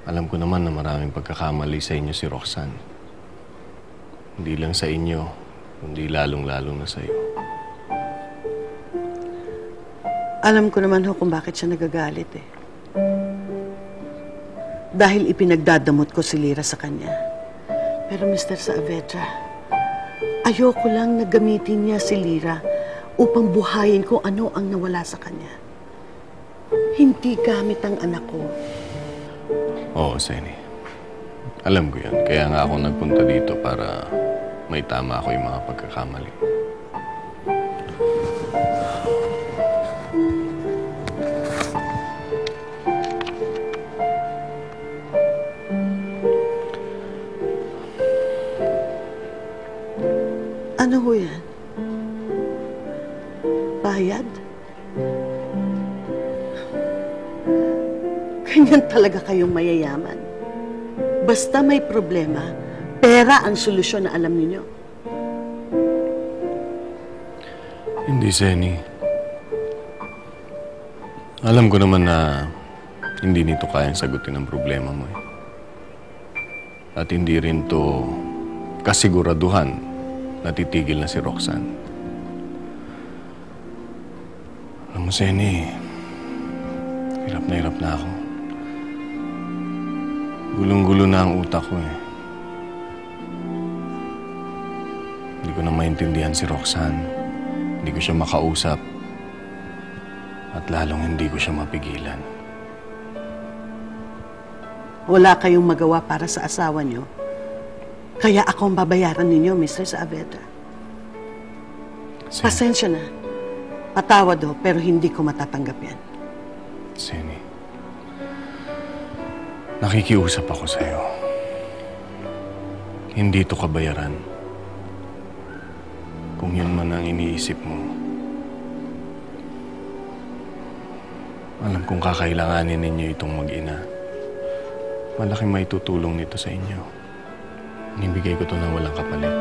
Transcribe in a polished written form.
Alam ko naman na maraming pagkakamali sa inyo si Roxanne. Hindi lang sa inyo, kundi lalong-lalo na sa iyo. Alam ko naman ho kung bakit siya nagagalit eh. Dahil ipinagdadamot ko si Lyra sa kanya. Pero Mr. Saavedra, ayoko lang na gamitin niya si Lyra upang buhayin kung ano ang nawala sa kanya. Hindi gamit ang anak ko. Oo, Senny. Alam ko yan. Kaya nga ako nagpunta dito para may tama ako yung mga pagkakamali. Ano ho yan? Bayad? Ganyan talaga kayong mayayaman. Basta may problema, pera ang solusyon na alam ninyo. Hindi, Senny. Alam ko naman na hindi nito kayang sagutin ang problema mo eh. At hindi rin to kasiguraduhan na titigil na si Roxanne. Alam mo, Senny, hirap na ako. Gulong-gulo na ang utak ko eh. Hindi ko na maintindihan si Roxanne. Hindi ko siya makausap. At lalong hindi ko siya mapigilan. Wala kayong magawa para sa asawa niyo. Kaya ako ang babayaran ninyo, Mr. Saavedra. Pasensya na. Patawad ho, pero hindi ko matatanggap yan. Senny, nakikiusap ako sa'yo. Hindi ito kabayaran. Kung yun man ang iniisip mo, alam kong kakailanganin ninyo itong mag-ina. Malaking may tutulong nito sa inyo. Inibigay ko ito ng walang kapalit.